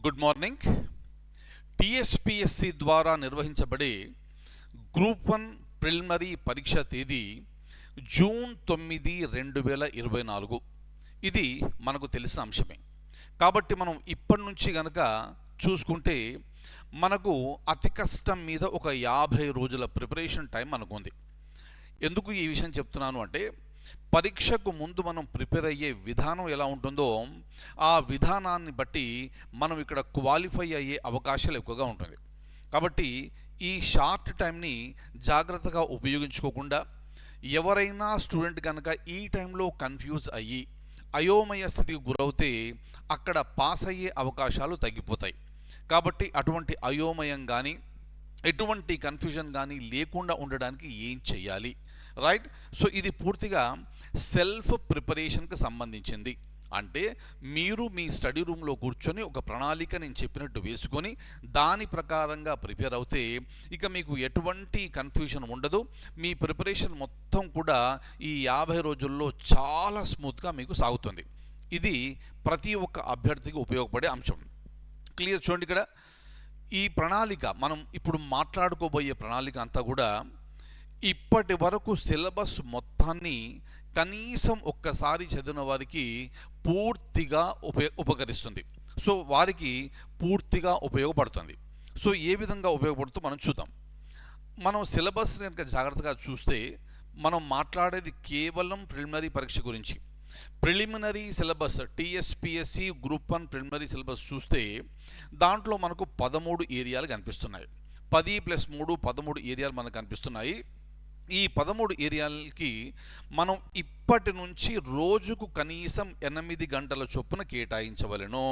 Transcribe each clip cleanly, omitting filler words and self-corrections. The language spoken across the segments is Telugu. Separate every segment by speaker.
Speaker 1: Good morning. టీఎస్పీఎస్సీ ద్వారా నిర్వహించబడే గ్రూప్ 1 ప్రిలిమినరీ పరీక్ష తేదీ జూన్ 9, 2024. ఇది మనకు తెలిసిన అంశమే. కాబట్టి మనం ఇప్పటి నుంచి గనక చూసుకుంటే మనకు అతి కష్టం మీద ఒక 50 రోజుల ప్రిపరేషన్ టైం మనకుంది. ఎందుకు ఈ విషయం చెప్తున్నాను అంటే, పరీక్షకు ముందు మనం ప్రిపేర్ అయ్యే విధానం ఎలా ఉంటుందో ఆ విధానాన్ని బట్టి మనం ఇక్కడ క్వాలిఫై అయ్యే అవకాశాలు ఎక్కువగా ఉంటుంది. కాబట్టి ఈ షార్ట్ టైంని జాగ్రత్తగా ఉపయోగించుకోకుండా ఎవరైనా స్టూడెంట్ కనుక ఈ టైంలో కన్ఫ్యూజ్ అయ్యి అయోమయ స్థితికి గురవుతే అక్కడ పాస్ అయ్యే అవకాశాలు తగ్గిపోతాయి. కాబట్టి అటువంటి అయోమయం కానీ ఎటువంటి కన్ఫ్యూజన్ కానీ లేకుండా ఉండడానికి ఏం చేయాలి, రైట్? సో ఇది పూర్తిగా సెల్ఫ్ ప్రిపరేషన్కి సంబంధించింది. అంటే మీరు మీ స్టడీ రూమ్లో కూర్చొని ఒక ప్రణాళిక నేను చెప్పినట్టు వేసుకొని దాని ప్రకారంగా ప్రిపేర్ అవుతే ఇక మీకు ఎటువంటి కన్ఫ్యూజన్ ఉండదు. మీ ప్రిపరేషన్ మొత్తం కూడా ఈ 50 రోజుల్లో చాలా స్మూత్గా మీకు సాగుతుంది. ఇది ప్రతి ఒక్క అభ్యర్థికి ఉపయోగపడే అంశం. క్లియర్? చూడండి, ఇక్కడ ఈ ప్రణాళిక మనం ఇప్పుడు మాట్లాడుకోబోయే ప్రణాళిక అంతా కూడా ఇప్పటి వరకు సిలబస్ మొత్తాన్ని కనీసం ఒక్కసారి చదివిన వారికి పూర్తిగా ఉపకరిస్తుంది. సో వారికి పూర్తిగా ఉపయోగపడుతుంది. సో ఏ విధంగా ఉపయోగపడుతుందో మనం చూద్దాం. మనం సిలబస్ కనుక జాగ్రత్తగా చూస్తే మనం మాట్లాడేది కేవలం ప్రిలిమినరీ పరీక్ష గురించి. Preliminary syllabus TSPSC group 1 preliminary syllabus చూస్తే దాంట్లో మనకు 13 ఏరియాలు కనిపిస్తున్నాయి. 10 + 3 13 ఏరియాలు మనకు కనిపిస్తున్నాయి. ఈ 13 ఏరియాలకి మనం ఇప్పటి నుంచి రోజుకు కనీసం 8 గంటల చొప్పున కేటాయించవలెను.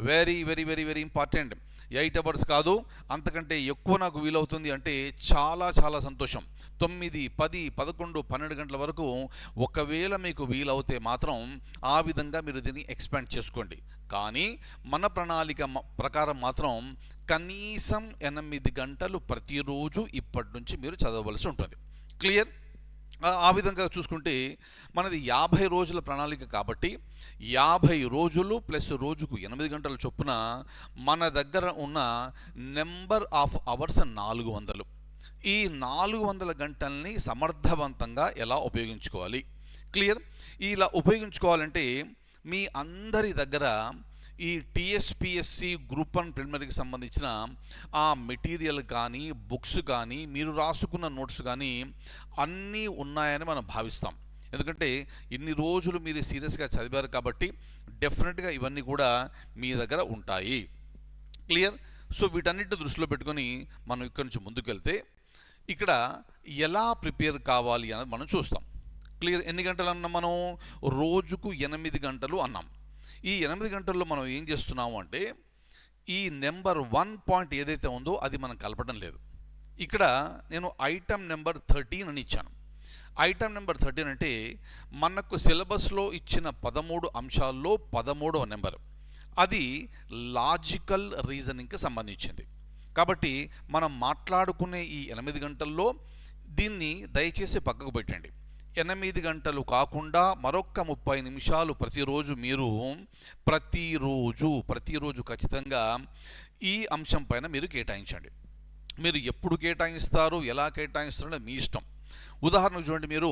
Speaker 1: Very very very very important. 8 hours కాదు, అంతకంటే ఎక్కువ నాకు వీలవుతుంది అంటే చాలా చాలా సంతోషం. 9, 10, 11, 12 గంటల వరకు ఒకవేళ మీకు వీలవుతే మాత్రం ఆ విధంగా మీరు దీన్ని ఎక్స్పాండ్ చేసుకోండి. కానీ మన ప్రణాళిక ప్రకారం మాత్రం కనీసం 8 గంటలు ప్రతిరోజు ఇప్పటి నుంచి మీరు చదవవలసి ఉంటుంది. క్లియర్? ఆ విధంగా చూసుకుంటే మనది 50 రోజుల ప్రణాళిక కాబట్టి 50 రోజులు ప్లస్ రోజుకు 8 గంటల చొప్పున మన దగ్గర ఉన్న నెంబర్ ఆఫ్ అవర్స్ 400. ఈ 400 గంటల్ని సమర్థవంతంగా ఎలా ఉపయోగించుకోవాలి? క్లియర్? ఇలా ఉపయోగించుకోవాలంటే మీ అందరి దగ్గర ఈ టీఎస్పీఎస్సీ గ్రూప్ 1 ప్రిలిమినరీకి సంబంధించిన ఆ మెటీరియల్ కానీ బుక్స్ కానీ మీరు రాసుకున్న నోట్స్ కానీ అన్నీ ఉన్నాయని మనం భావిస్తాం. ఎందుకంటే ఇన్ని రోజులు మీరు సీరియస్గా చదివారు కాబట్టి డెఫినెట్గా ఇవన్నీ కూడా మీ దగ్గర ఉంటాయి. క్లియర్? సో వీటన్నిటిని దృష్టిలో పెట్టుకొని మనం ఇక్కడి నుంచి ముందుకెళ్తే ఇక్కడ ఎలా ప్రిపేర్ కావాలి అన్నది మనం చూస్తాం. క్లియర్? ఎన్ని గంటలు అన్నాం మనం? రోజుకు 8 గంటలు అన్నాం. ఈ 8 గంటల్లో మనం ఏం చేస్తున్నాము అంటే ఈ నెంబర్ 1 పాయింట్ ఏదైతే ఉందో అది మనం కలపడం లేదు. ఇక్కడ నేను ఐటమ్ నెంబర్ 13 అని ఇచ్చాను. ఐటమ్ నెంబర్ 13 అంటే మనకు సిలబస్లో ఇచ్చిన 13 అంశాల్లో 13వ నెంబర్. అది లాజికల్ రీజనింగ్కి సంబంధించింది. కాబట్టి మనం మాట్లాడుకునే ఈ 8 గంటల్లో దీన్ని దయచేసి పక్కకు పెట్టండి. 8 గంటలు కాకుండా మరొక 30 నిమిషాలు ప్రతిరోజు మీరు ప్రతిరోజు ఖచ్చితంగా ఈ అంశం పైన మీరు కేటాయించండి. మీరు ఎప్పుడు కేటాయిస్తారు, ఎలా కేటాయిస్తారో మీ ఇష్టం. ఉదాహరణకు చూడండి, మీరు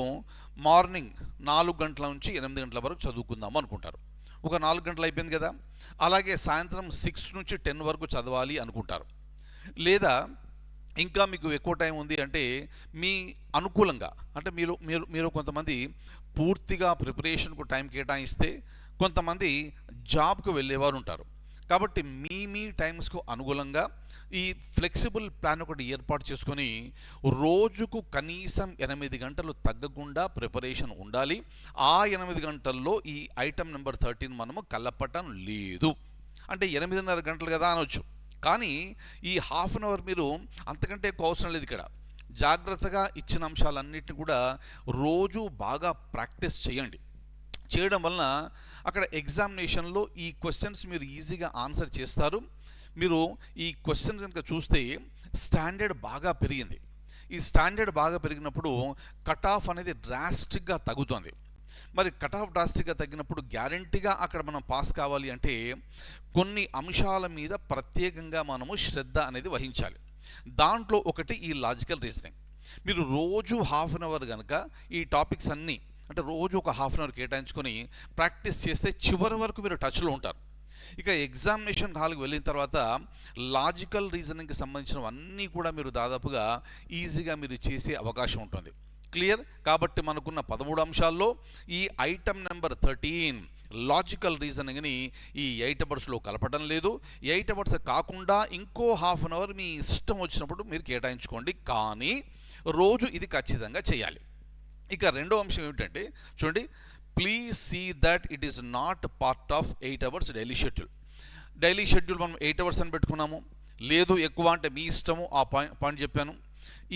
Speaker 1: మార్నింగ్ 4 గంటల నుంచి 8 గంటల వరకు చదువుకుందాము అనుకుంటారు. ఒక 4 గంటలు అయిపోయింది కదా. అలాగే సాయంత్రం 6 నుంచి 10 వరకు చదవాలి అనుకుంటారు. లేదా ఇంకా మీకు ఎక్కువ టైం ఉంది అంటే మీ అనుకూలంగా, అంటే మీరు కొంతమంది పూర్తిగా ప్రిపరేషన్కు టైం కేటాయిస్తే కొంతమంది జాబ్కు వెళ్ళేవారు ఉంటారు. కాబట్టి మీ టైమ్స్కు అనుకూలంగా ఈ ఫ్లెక్సిబుల్ ప్లాన్ ఒకటి ఏర్పాటు చేసుకొని రోజుకు కనీసం 8 గంటలు తగ్గకుండా ప్రిపరేషన్ ఉండాలి. ఆ 8 గంటల్లో ఈ ఐటమ్ నెంబర్ 13 మనము కలపటం లేదు. అంటే 8.5 గంటలు కదా అనొచ్చు. కానీ ఈ హాఫ్ అన్ అవర్ మీరు అంతకంటే ఎక్కువ అవసరం లేదు. ఇక్కడ జాగ్రత్తగా ఇచ్చిన అంశాలన్నింటినీ కూడా రోజు బాగా ప్రాక్టీస్ చేయండి. చేయడం వలన అక్కడ ఎగ్జామినేషన్లో ఈ క్వశ్చన్స్ మీరు ఈజీగా ఆన్సర్ చేస్తారు. మీరు ఈ క్వశ్చన్స్ కనుక చూస్తే స్టాండర్డ్ బాగా పెరిగింది. ఈ స్టాండర్డ్ బాగా పెరిగినప్పుడు కట్ ఆఫ్ అనేది డ్రాస్టిక్గా తగ్గుతుంది. మరి కట్ ఆఫ్ డ్రాస్టిక్గా తగ్గినప్పుడు గ్యారంటీగా అక్కడ మనం పాస్ కావాలి అంటే కొన్ని అంశాల మీద ప్రత్యేకంగా మనము శ్రద్ధ అనేది వహించాలి. దాంట్లో ఒకటి ఈ లాజికల్ రీజనింగ్. మీరు రోజు హాఫ్ అన్ అవర్ కనుక ఈ టాపిక్స్ అన్నీ అంటే రోజు ఒక హాఫ్ అన్ అవర్ కేటాయించుకొని ప్రాక్టీస్ చేస్తే చివరి వరకు మీరు టచ్లో ఉంటారు. ఇక ఎగ్జామినేషన్ హాల్కి వెళ్ళిన తర్వాత లాజికల్ రీజనింగ్కి సంబంధించినవన్నీ కూడా మీరు దాదాపుగా ఈజీగా మీరు చేసే అవకాశం ఉంటుంది. క్లియర్? కాబట్టి మనకున్న 13 అంశాల్లో ఈ ఐటమ్ నెంబర్ 13 లాజికల్ రీజనింగ్ని ఈ 8 అవర్స్లో కలపడం లేదు. 8 అవర్స్ కాకుండా ఇంకో హాఫ్ అన్ అవర్ మీ ఇష్టం వచ్చినప్పుడు మీరు కేటాయించుకోండి, కానీ రోజు ఇది ఖచ్చితంగా చేయాలి. ఇక రెండో అంశం ఏమిటంటే చూడండి, please see that it is not part of 8 hours daily schedule. Daily schedule మనం 8 అవర్స్ అని పెట్టుకున్నాము, లేదు ఎక్కువ అంటే మీ ఇష్టము, ఆ పాయింట్ చెప్పాను.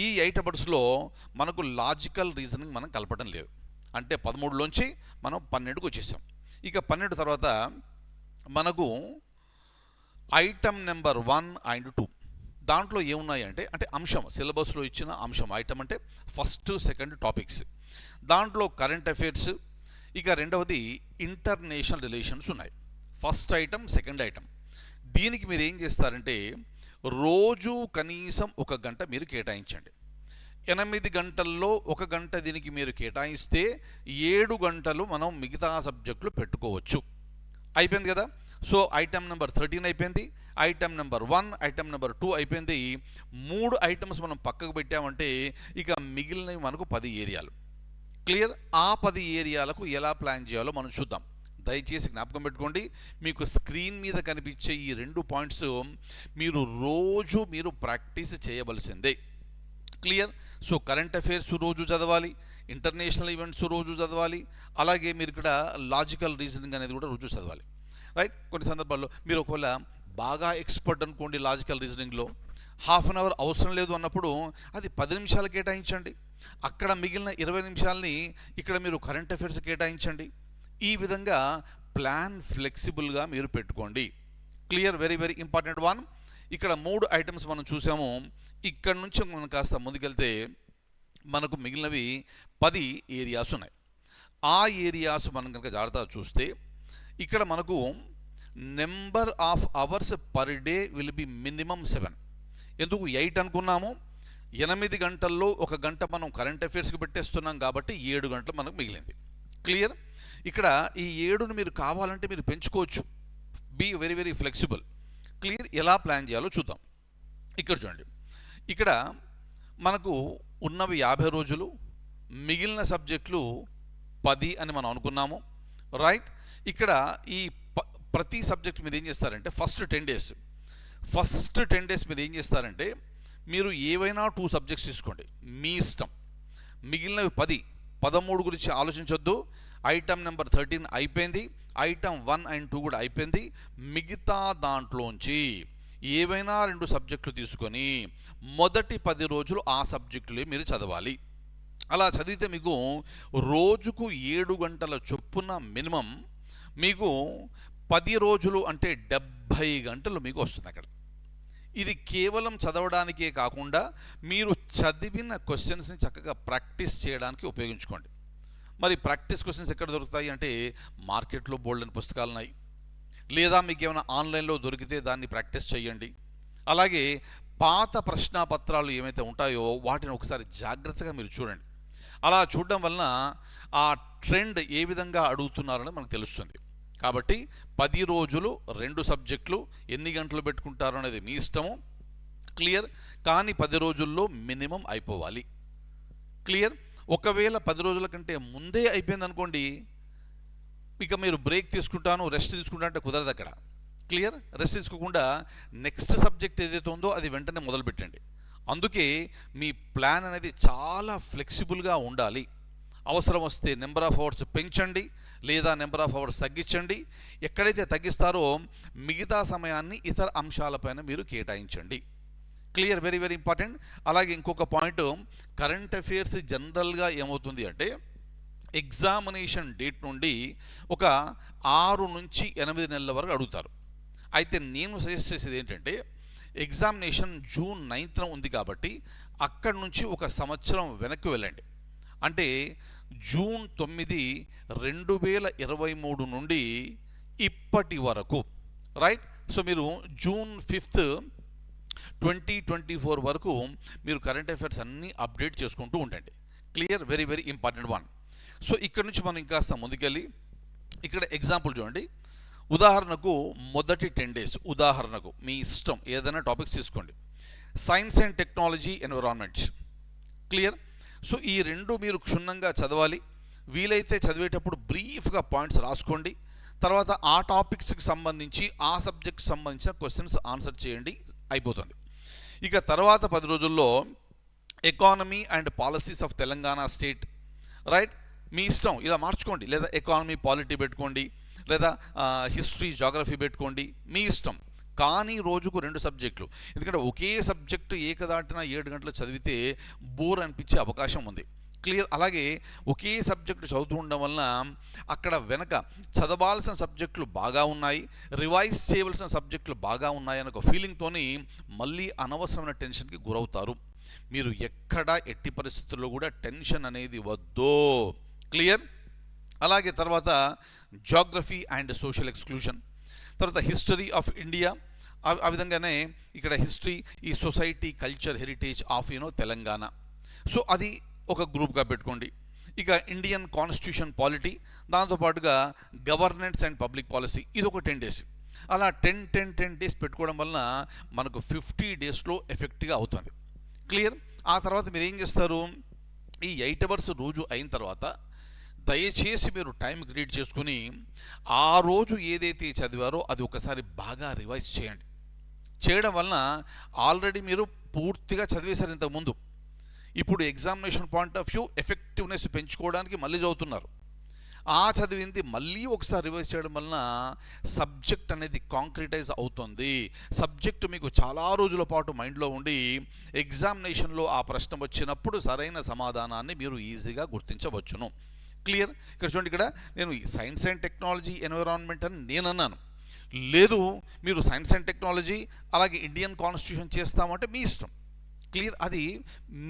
Speaker 1: ఈ 8 అవర్స్లో మనకు లాజికల్ రీజనింగ్ మనం కలపడం లేదు. అంటే 13లోంచి మనం 12కి వచ్చేసాం. ఇక 12 తర్వాత మనకు ఐటమ్ నెంబర్ 1 అండ్ 2 దాంట్లో ఏమున్నాయి అంటే అంశం, సిలబస్లో ఇచ్చిన అంశం. ఐటమ్ అంటే ఫస్ట్ సెకండ్ టాపిక్స్. దాంట్లో కరెంట్ అఫైర్స్, ఇక రెండవది ఇంటర్నేషనల్ రిలేషన్స్ ఉన్నాయి. First item, second item. దీనికి మీరు ఏం చేస్తారంటే రోజు కనీసం 1 గంట మీరు కేటాయించండి. 8 గంటల్లో 1 గంట దీనికి మీరు కేటాయిస్తే 7 గంటలు మనం మిగతా సబ్జెక్టులు పెట్టుకోవచ్చు. అయిపోయింది కదా? సో ఐటమ్ నెంబర్ 13 అయిపోయింది, ఐటమ్ నెంబర్ 1, ఐటమ్ నెంబర్ 2 అయిపోయింది. 3 ఐటమ్స్ మనం పక్కకు పెట్టామంటే ఇక మిగిలినవి మనకు 10 ఏరియాలు. క్లియర్? ఆ 10 ఏరియాలకు ఎలా ప్లాన్ చేయాలో మనం చూద్దాం. దయచేసి జ్ఞాపకం పెట్టుకోండి, మీకు స్క్రీన్ మీద కనిపించే ఈ 2 పాయింట్స్ మీరు రోజు ప్రాక్టీస్ చేయవలసిందే. క్లియర్? సో కరెంట్ అఫైర్స్ రోజు చదవాలి, ఇంటర్నేషనల్ ఈవెంట్స్ రోజు చదవాలి, అలాగే మీరు ఇక్కడ లాజికల్ రీజనింగ్ అనేది కూడా రోజు చదవాలి. రైట్? కొన్ని సందర్భాల్లో మీరు ఒకవేళ బాగా ఎక్స్పర్ట్ అనుకోండి లాజికల్ రీజనింగ్లో, హాఫ్ అన్ అవర్ అవసరం లేదు అన్నప్పుడు అది 10 నిమిషాలు కేటాయించండి. అక్కడ మిగిలిన 20 నిమిషాలని ఇక్కడ మీరు కరెంట్ అఫైర్స్ కేటాయించండి. ఈ విధంగా ప్లాన్ ఫ్లెక్సిబుల్గా మీరు పెట్టుకోండి. Clear? Very very important one. ఇక్కడ 3 ఐటమ్స్ మనం చూసాము. ఇక్కడ నుంచి మనం కాస్త ముందుకెళ్తే మనకు మిగిలినవి 10 ఏరియాస్ ఉన్నాయి. ఆ ఏరియాస్ మనం కనుక జాగ్రత్తగా చూస్తే ఇక్కడ మనకు number of hours per day will be minimum 7. ఎందుకు 8 అనుకున్నాము? 8 గంటల్లో 1 గంట మనం కరెంట్ అఫైర్స్కి పెట్టేస్తున్నాం కాబట్టి 7 గంటలు మనకు మిగిలింది. క్లియర్? ఇక్కడ ఈ 7ను మీరు కావాలంటే మీరు పెంచుకోవచ్చు. Be very very flexible. Clear? ఎలా ప్లాన్ చేయాలో చూద్దాం. ఇక్కడ చూడండి, ఇక్కడ మనకు ఉన్నవి 50 రోజులు, మిగిలిన సబ్జెక్టులు 10 అని మనం అనుకున్నాము. రైట్? ఇక్కడ ఈ ప్రతి సబ్జెక్ట్ మీరు ఏం చేస్తారంటే ఫస్ట్ 10 డేస్ మీరు ఏం చేస్తారంటే మీరు ఏవైనా 2 సబ్జెక్ట్స్ తీసుకోండి, మీ ఇష్టం. మిగిలినవి 13 గురించి ఆలోచించొద్దు. ఐటమ్ నెంబర్ 13 అయిపోయింది, ఐటమ్ 1 అండ్ 2 కూడా అయిపోయింది. మిగతా దాంట్లోంచి ఏవైనా 2 సబ్జెక్టులు తీసుకొని మొదటి 10 రోజులు ఆ సబ్జెక్టులే మీరు చదవాలి. అలా చదివితే మీకు రోజుకు 7 గంటల చొప్పున మినిమం మీకు 10 రోజులు అంటే 70 గంటలు మీకు వస్తుంది అక్కడ. ఇది కేవలం చదవడానికే కాకుండా మీరు చదివిన క్వశ్చన్స్ని చక్కగా ప్రాక్టీస్ చేయడానికి ఉపయోగించుకోండి. మరి ప్రాక్టీస్ క్వశ్చన్స్ ఎక్కడ దొరుకుతాయి అంటే మార్కెట్లో బోల్డెన్ పుస్తకాలు ఉన్నాయి, లేదా మీకు ఏమైనా ఆన్లైన్లో దొరికితే దాన్ని ప్రాక్టీస్ చేయండి. అలాగే పాత ప్రశ్నాపత్రాలు ఏమైతే ఉంటాయో వాటిని ఒకసారి జాగ్రత్తగా మీరు చూడండి. అలా చూడడం వలన ఆ ట్రెండ్ ఏ విధంగా అడుగుతున్నారని మనకు తెలుస్తుంది. కాబట్టి 10 రోజులు 2 సబ్జెక్టులు ఎన్ని గంటలు పెట్టుకుంటారు అనేది మీ ఇష్టము. క్లియర్? కానీ 10 రోజుల్లో మినిమం అయిపోవాలి. క్లియర్? ఒకవేళ 10 రోజుల కంటే ముందే అయిపోయింది అనుకోండి, ఇక మీరు బ్రేక్ తీసుకుంటాను, రెస్ట్ తీసుకుంటా అంటే కుదరదు అక్కడ. క్లియర్? రెస్ట్ తీసుకోకుండా నెక్స్ట్ సబ్జెక్ట్ ఏదైతే ఉందో అది వెంటనే మొదలు పెట్టండి. అందుకే మీ ప్లాన్ అనేది చాలా ఫ్లెక్సిబుల్గా ఉండాలి. అవసరం వస్తే నెంబర్ ఆఫ్ అవర్స్ పెంచండి, లేదా నెంబర్ ఆఫ్ అవర్స్ తగ్గించండి. ఎక్కడైతే తగ్గిస్తారో మిగతా సమయాన్ని ఇతర అంశాలపైన మీరు కేటాయించండి. క్లియర్? Very very important. అలాగే ఇంకొక పాయింట్, కరెంట్ అఫైర్స్ జనరల్గా ఏమవుతుంది అంటే ఎగ్జామినేషన్ డేట్ నుండి ఒక 6 నుంచి 8 నెలల వరకు అడుగుతారు. అయితే నేను సజెస్ట్ చేసేది ఏంటంటే ఎగ్జామినేషన్ జూన్ 9న ఉంది కాబట్టి అక్కడి నుంచి 1 సంవత్సరం వెనక్కి వెళ్ళండి. అంటే జూన్ 9, 2023 నుండి ఇప్పటి వరకు, రైట్. సో మీరు జూన్ 5, 2024 వరకు మీరు కరెంట్ అఫైర్స్ అన్నీ అప్డేట్ చేసుకుంటూ ఉండండి. Clear? Very very important one. So ఇక్కడ నుంచి మనం ఇంకాస్త ముందుకెళ్ళి ఇక్కడ ఎగ్జాంపుల్ చూడండి. ఉదాహరణకు మొదటి 10 days, ఉదాహరణకు మీ ఇష్టం ఏదైనా టాపిక్స్ తీసుకోండి. Science and technology, environment. Clear? So ఈ రెండు మీరు క్షుణ్ణంగా చదవాలి. వీలైతే చదివేటప్పుడు బ్రీఫ్గా పాయింట్స్ రాసుకోండి. తర్వాత ఆ టాపిక్స్కి సంబంధించి ఆ సబ్జెక్ట్కి సంబంధించిన క్వశ్చన్స్ ఆన్సర్ చేయండి, అయిపోతుంది. ఇక తర్వాత 10 రోజుల్లో economy and policies of Telangana state, right. మీ ఇష్టం, ఇలా మార్చుకోండి. లేదా ఎకానమీ పాలిటీ పెట్టుకోండి, లేదా హిస్టరీ జాగ్రఫీ పెట్టుకోండి, మీ ఇష్టం. కానీ రోజుకు 2 సబ్జెక్టులు. ఎందుకంటే ఒకే సబ్జెక్టు ఏకదాటిన 7 గంటలు చదివితే బోర్ అనిపించే అవకాశం ఉంది. క్లియర్? అలాగే ఒకే సబ్జెక్టు చదువుతూ ఉండడం వలన అక్కడ వెనక చదవాల్సిన సబ్జెక్టులు బాగా ఉన్నాయి, రివైజ్ చేయవలసిన సబ్జెక్టులు బాగా ఉన్నాయి అనే ఒక ఫీలింగ్తోని మళ్ళీ అనవసరమైన టెన్షన్కి గురవుతారు. మీరు ఎక్కడా ఎట్టి పరిస్థితుల్లో కూడా టెన్షన్ అనేది వద్దు. క్లియర్? అలాగే తర్వాత జాగ్రఫీ అండ్ సోషల్ ఎక్స్క్లూషన్, తర్వాత హిస్టరీ ఆఫ్ ఇండియా. ఆ విధంగానే ఇక్కడ హిస్టరీ, ఈ society, culture, heritage of Telangana. So అది ఒక గ్రూప్గా పెట్టుకోండి. ఇక ఇండియన్ కాన్స్టిట్యూషన్ పాలిటీ, దాంతోపాటుగా గవర్నెన్స్ అండ్ పబ్లిక్ పాలసీ, ఇది ఒక 10 days. అలా 10 days పెట్టుకోవడం వలన మనకు 50 daysలో ఎఫెక్ట్గా అవుతుంది. క్లియర్? ఆ తర్వాత మీరు ఏం చేస్తారు, ఈ 8 hours రోజు అయిన తర్వాత దయచేసి మీరు టైం క్రియేట్ చేసుకుని ఆ రోజు ఏదైతే చదివారో అది ఒకసారి బాగా రివైజ్ చేయండి. చేయడం వలన ఆల్రెడీ మీరు పూర్తిగా చదివేశారు ఇంతకుముందు. ఇప్పుడు examination point of view effectiveness పెంచుకోవడానికి మళ్ళీ చదువుతున్నారు. ఆ చదివింది మళ్ళీ ఒకసారి రివైజ్ చేయడం వలన సబ్జెక్ట్ అనేది కాంక్రిటైజ్ అవుతుంది. సబ్జెక్టు మీకు చాలా రోజుల పాటు మైండ్లో ఉండి ఎగ్జామినేషన్లో ఆ ప్రశ్న వచ్చినప్పుడు సరైన సమాధానాన్ని మీరు ఈజీగా గుర్తించవచ్చును. క్లియర్? ఇక్కడ చూడండి, ఇక్కడ నేను సైన్స్ అండ్ టెక్నాలజీ, ఎన్విరాన్మెంట్ అని నేను అన్నాను. లేదు, మీరు సైన్స్ అండ్ టెక్నాలజీ అలాగే ఇండియన్ కాన్స్టిట్యూషన్ చేస్తామంటే మీ ఇష్టం. క్లియర్? అది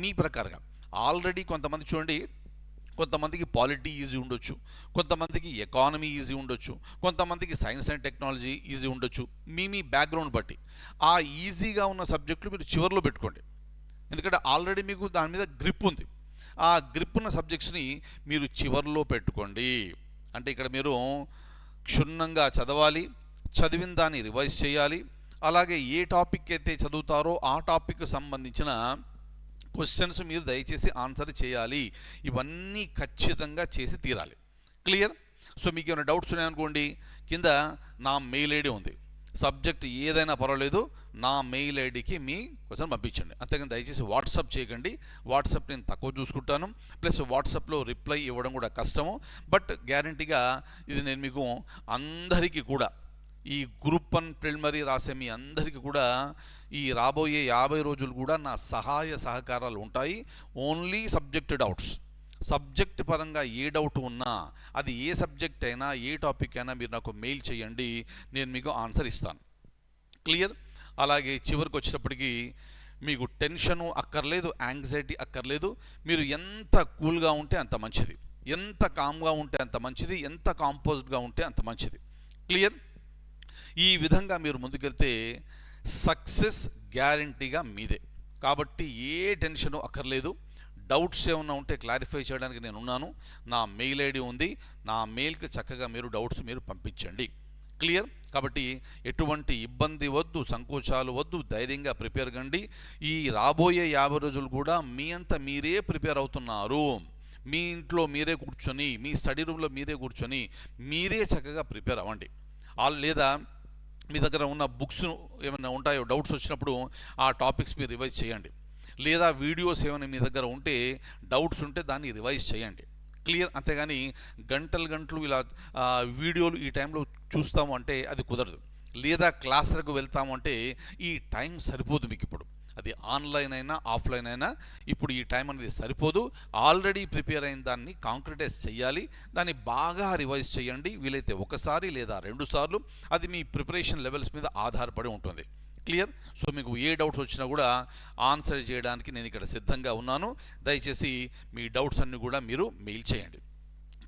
Speaker 1: మీ ప్రకారంగా. ఆల్రెడీ కొంతమంది చూడండి, కొంతమందికి పాలిటీ ఈజీ ఉండొచ్చు, కొంతమందికి ఎకానమీ ఈజీ ఉండొచ్చు, కొంతమందికి సైన్స్ అండ్ టెక్నాలజీ ఈజీ ఉండొచ్చు. మీ బ్యాక్గ్రౌండ్ బట్టి ఆ ఈజీగా ఉన్న సబ్జెక్టులు మీరు చివరిలో పెట్టుకోండి. ఎందుకంటే ఆల్రెడీ మీకు దాని మీద గ్రిప్ ఉంది. ఆ గ్రిప్ ఉన్న సబ్జెక్ట్స్ని మీరు చివరిలో పెట్టుకోండి. అంటే ఇక్కడ మీరు క్షుణ్ణంగా చదవాలి, చదివిన దాన్ని రివైజ్ చేయాలి. అలాగే ఏ టాపిక్ అయితే చదువుతారో ఆ టాపిక్కి సంబంధించిన క్వశ్చన్స్ మీరు దయచేసి ఆన్సర్ చేయాలి. ఇవన్నీ ఖచ్చితంగా చేసి తీరాలి. క్లియర్? సో మీకు ఏమైనా డౌట్స్ ఉన్నాయనుకోండి, కింద నా మెయిల్ ఐడి ఉంది. సబ్జెక్ట్ ఏదైనా పర్వాలేదు, నా మెయిల్ ఐడికి మీ క్వశ్చన్ పంపించండి. అంతేగాని దయచేసి వాట్సాప్ చేయకండి. వాట్సాప్ నేను తక్కువ చూసుకుంటాను, ప్లస్ వాట్సాప్లో రిప్లై ఇవ్వడం కూడా కష్టము. బట్ గ్యారంటీగా ఇది నేను మీకు అందరికీ కూడా, ఈ గ్రూప్ 1 ప్రిలిమినరీ రాసే మీ అందరికీ కూడా ఈ రాబోయే 50 రోజులు కూడా నా సహాయ సహకారాలు ఉంటాయి. ఓన్లీ సబ్జెక్ట్ డౌట్స్, సబ్జెక్ట్ పరంగా ఏ డౌట్ ఉన్నా, అది ఏ సబ్జెక్ట్ అయినా ఏ టాపిక్ అయినా మీరు నాకు మెయిల్ చేయండి, నేను మీకు ఆన్సర్ ఇస్తాను. క్లియర్? అలాగే చివరికి వచ్చేటప్పటికి మీకు టెన్షను అక్కర్లేదు, యాంగ్జైటీ అక్కర్లేదు. మీరు ఎంత కూల్గా ఉంటే అంత మంచిది, ఎంత కామ్గా ఉంటే అంత మంచిది, ఎంత కాంపోజ్డ్గా ఉంటే అంత మంచిది. క్లియర్? ఈ విధంగా మీరు ముందుకెళ్తే సక్సెస్ గ్యారంటీగా మీదే. కాబట్టి ఏ టెన్షను అక్కర్లేదు. డౌట్స్ ఏమన్నా ఉంటే క్లారిఫై చేయడానికి నేను ఉన్నాను. నా మెయిల్ ఐడి ఉంది, నా మెయిల్కి చక్కగా మీరు డౌట్స్ మీరు పంపించండి. క్లియర్? కాబట్టి ఎటువంటి ఇబ్బంది వద్దు, సంకోచాలు వద్దు, ధైర్యంగా ప్రిపేర్ కండి. ఈ రాబోయే 50 రోజులు కూడా మీ అంతా మీరే ప్రిపేర్ అవుతున్నారు. మీ ఇంట్లో మీరే కూర్చొని, మీ స్టడీ రూమ్లో మీరే కూర్చొని మీరే చక్కగా ప్రిపేర్ అవ్వండి. లేదా మీ దగ్గర ఉన్న బుక్స్ ఏమైనా ఉంటాయో, డౌట్స్ వచ్చినప్పుడు ఆ టాపిక్స్ మీరు రివైజ్ చేయండి. లేదా వీడియోస్ ఏమైనా మీ దగ్గర ఉంటే, డౌట్స్ ఉంటే దాన్ని రివైజ్ చేయండి. క్లియర్? అంతేగాని గంటలు ఇలా వీడియోలు ఈ టైంలో చూస్తాము అంటే అది కుదరదు. లేదా క్లాసులకు వెళ్తాము అంటే ఈ టైం సరిపోదు మీకు. ఇప్పుడు అది ఆన్లైన్ అయినా ఆఫ్లైన్ అయినా ఇప్పుడు ఈ టైం అనేది సరిపోదు. ఆల్రెడీ ప్రిపేర్ అయిన దాన్ని కాంక్రిటైజ్ చేయాలి, దాన్ని బాగా రివైజ్ చేయండి. వీలైతే ఒకసారి లేదా 2 సార్లు, అది మీ ప్రిపరేషన్ లెవెల్స్ మీద ఆధారపడి ఉంటుంది. క్లియర్? సో మీకు ఏ డౌట్స్ వచ్చినా కూడా ఆన్సర్ చేయడానికి నేను ఇక్కడ సిద్ధంగా ఉన్నాను. దయచేసి మీ డౌట్స్ అన్నీ కూడా మీరు మెయిల్ చేయండి.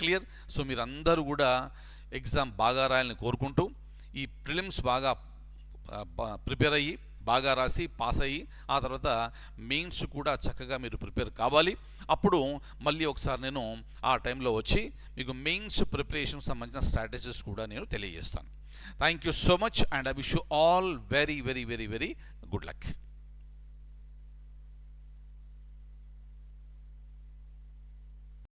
Speaker 1: క్లియర్? సో మీరందరూ కూడా ఎగ్జామ్ బాగా రాయాలని కోరుకుంటూ, ఈ ప్రిలిమ్స్ బాగా ప్రిపేర్ అయ్యి, బాగా రాసి పాస్ అయ్యి, ఆ తర్వాత మెయిన్స్ కూడా చక్కగా మీరు ప్రిపేర్ కావాలి. అప్పుడు మళ్ళీ ఒకసారి నేను ఆ టైంలో వచ్చి మీకు మెయిన్స్ ప్రిపరేషన్ సంబంధించిన స్ట్రాటజీస్ కూడా నేను తెలియజేస్తాను. Thank you so much and I wish you all very very very very good luck.